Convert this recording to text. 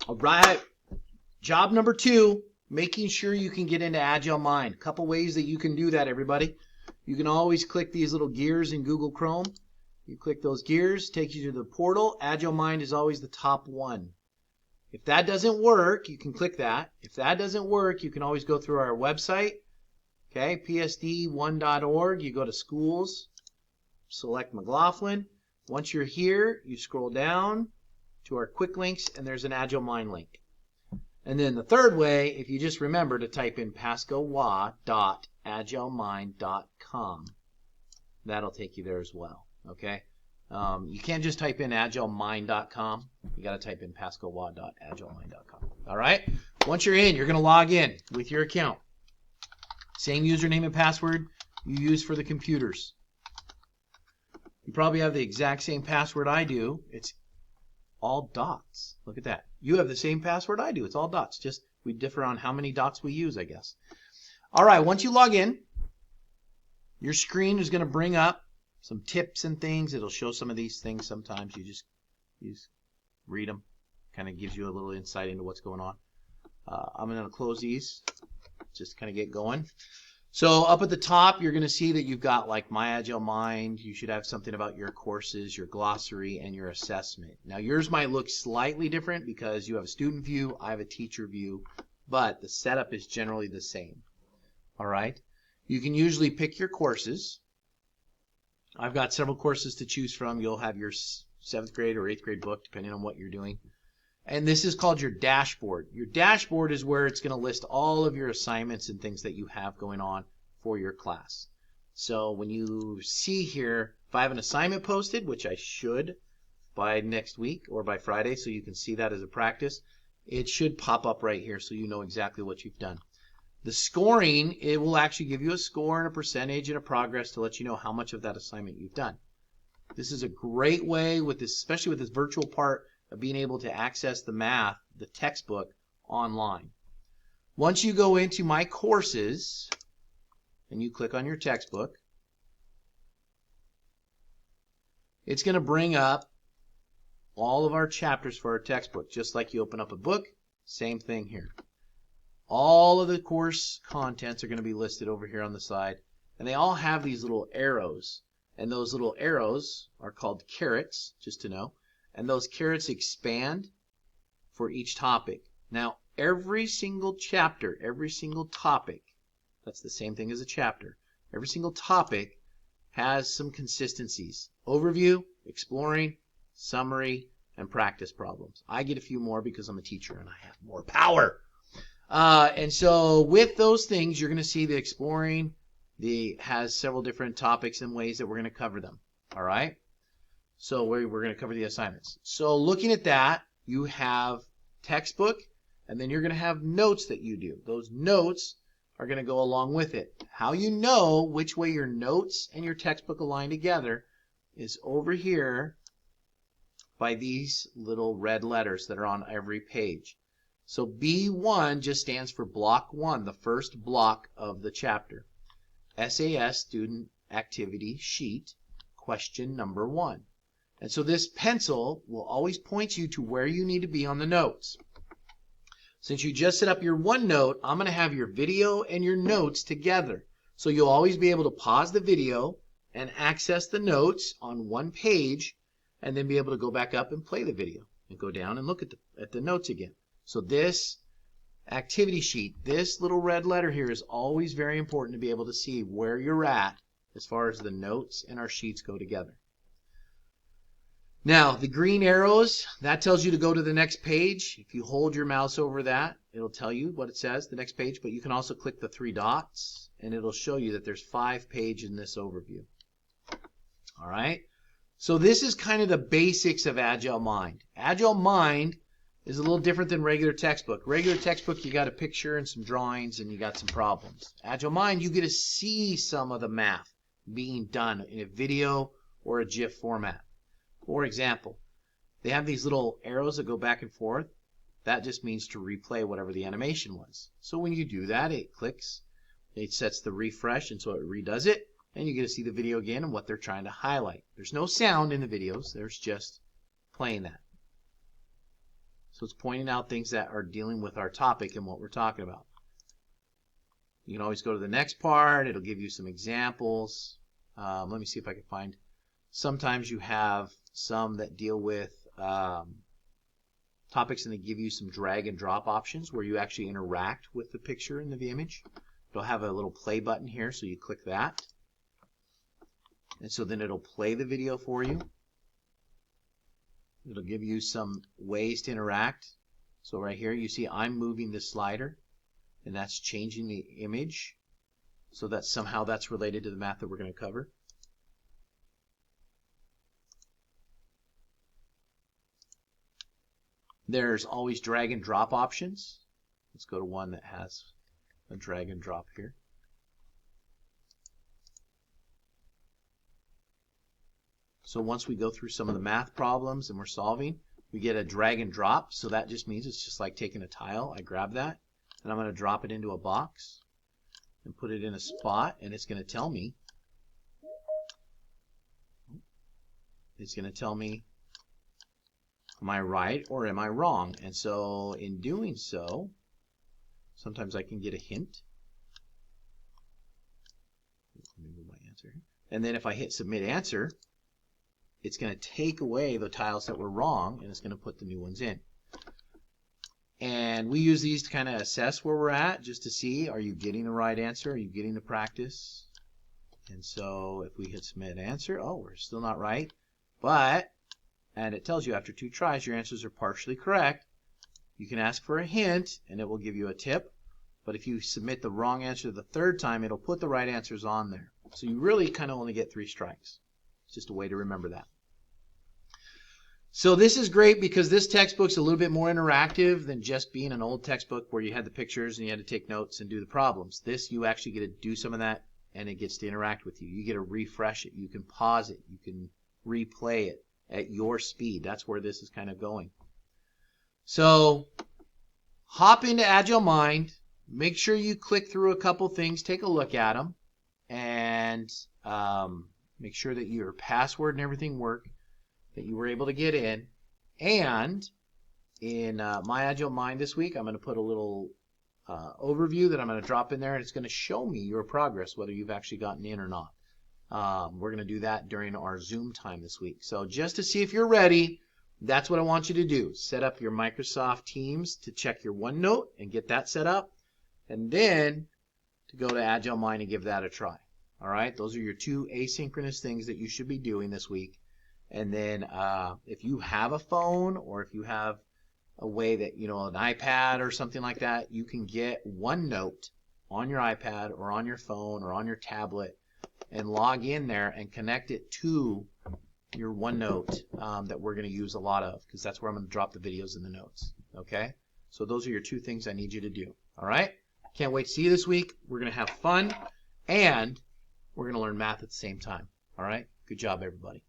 All right. Job number 2, making sure you can get into Agile Mind. A couple ways that you can do that, everybody. You can always click these little gears in Google Chrome. You click those gears, takes you to the portal. Agile Mind is always the top one. If that doesn't work, you can click that. If that doesn't work, you can always go through our website, okay, psd1.org. You go to schools, select McLaughlin. Once you're here, you scroll down to our quick links, and there's an Agile Mind link. And then the third way, if you just remember to type in pascowa.agilemind.com, that'll take you there as well, okay? You can't just type in agilemind.com. You got to type in pascowa.agilemind.com. All right? Once you're in, you're going to log in with your account. Same username and password you use for the computers. You probably have the exact same password I do. It's all dots. Look at that. You have the same password I do. It's all dots. Just we differ on how many dots we use, I guess. All right, once you log in, your screen is going to bring up some tips and things. It'll show some of these things sometimes. You just read them. Kind of gives you a little insight into what's going on. I'm going to close these. Just kind of get going. So up at the top, you're going to see that you've got like My Agile Mind. You should have something about your courses, your glossary, and your assessment. Now yours might look slightly different because you have a student view, I have a teacher view, but the setup is generally the same. All right. You can usually pick your courses. I've got several courses to choose from. You'll have your 7th grade or 8th grade book, depending on what you're doing. And this is called your dashboard. Your dashboard is where it's going to list all of your assignments and things that you have going on for your class. So when you see here, if I have an assignment posted, which I should by next week or by Friday, so you can see that as a practice, it should pop up right here so you know exactly what you've done. The scoring, it will actually give you a score and a percentage and a progress to let you know how much of that assignment you've done. This is a great way, with this, especially with this virtual part, of being able to access the math, the textbook, online. Once you go into My Courses and you click on your textbook, it's going to bring up all of our chapters for our textbook. Just like you open up a book, same thing here. All of the course contents are going to be listed over here on the side, and they all have these little arrows, and those little arrows are called carets, just to know. And those carets expand for each topic. Now, every single chapter, every single topic, that's the same thing as a chapter, every single topic has some consistencies. Overview, exploring, summary, and practice problems. I get a few more because I'm a teacher and I have more power. And so with those things, you're going to see the exploring has several different topics and ways that we're going to cover them. All right? So we're going to cover the assignments. So looking at that, you have textbook, and then you're going to have notes that you do. Those notes are going to go along with it. How you know which way your notes and your textbook align together is over here by these little red letters that are on every page. So B1 just stands for block 1, the first block of the chapter. SAS Student Activity Sheet, question number 1. And so this pencil will always point you to where you need to be on the notes. Since you just set up your OneNote, I'm going to have your video and your notes together. So you'll always be able to pause the video and access the notes on one page, and then be able to go back up and play the video and go down and look at the notes again. So this activity sheet, this little red letter here, is always very important to be able to see where you're at as far as the notes and our sheets go together. Now, the green arrows, that tells you to go to the next page. If you hold your mouse over that, it'll tell you what it says, the next page, but you can also click the 3 dots, and it'll show you that there's 5 pages in this overview. All right? So this is kind of the basics of Agile Mind. Agile Mind is a little different than regular textbook. Regular textbook, you got a picture and some drawings, and you got some problems. Agile Mind, you get to see some of the math being done in a video or a GIF format. For example, they have these little arrows that go back and forth. That just means to replay whatever the animation was. So when you do that, it clicks, it sets the refresh, and so it redoes it, and you get to see the video again and what they're trying to highlight. There's no sound in the videos, there's just playing that. So it's pointing out things that are dealing with our topic and what we're talking about. You can always go to the next part. It'll give you some examples. Let me see if I can find. Sometimes you have some that deal with topics and they give you some drag and drop options where you actually interact with the picture and the image. It'll have a little play button here, so you click that. And so then it'll play the video for you. It'll give you some ways to interact. So right here you see I'm moving the slider and that's changing the image so that somehow that's related to the math that we're going to cover. There's always drag and drop options. Let's go to one that has a drag and drop here. So once we go through some of the math problems and we're solving, we get a drag and drop. So that just means it's just like taking a tile. I grab that and I'm going to drop it into a box and put it in a spot, and it's going to tell me, am I right or am I wrong? And so in doing so, sometimes I can get a hint. Let me move my answer here. And then if I hit submit answer, it's going to take away the tiles that were wrong and it's going to put the new ones in. And we use these to kind of assess where we're at, just to see, are you getting the right answer? Are you getting the practice? And so if we hit submit answer, oh, we're still not right. But, and it tells you after 2 tries your answers are partially correct. You can ask for a hint and it will give you a tip. But if you submit the wrong answer the 3rd time, it'll put the right answers on there. So you really kind of only get 3 strikes. It's just a way to remember that. So this is great because this textbook's a little bit more interactive than just being an old textbook where you had the pictures and you had to take notes and do the problems. This, you actually get to do some of that and it gets to interact with you. You get to refresh it. You can pause it. You can replay it at your speed. That's where this is kind of going. So hop into Agile Mind. Make sure you click through a couple things. Take a look at them. And make sure that your password and everything work, that you were able to get in. And in my Agile Mind this week, I'm going to put a little overview that I'm going to drop in there, and it's going to show me your progress, whether you've actually gotten in or not. We're going to do that during our Zoom time this week. So just to see if you're ready, that's what I want you to do. Set up your Microsoft Teams to check your OneNote and get that set up, and then to go to Agile Mind and give that a try. All right, those are your 2 asynchronous things that you should be doing this week. And then if you have a phone or if you have a way that, you know, an iPad or something like that, you can get OneNote on your iPad or on your phone or on your tablet and log in there and connect it to your OneNote that we're going to use a lot of, because that's where I'm going to drop the videos and the notes. Okay? So those are your 2 things I need you to do. All right? Can't wait to see you this week. We're going to have fun and we're going to learn math at the same time. All right? Good job, everybody.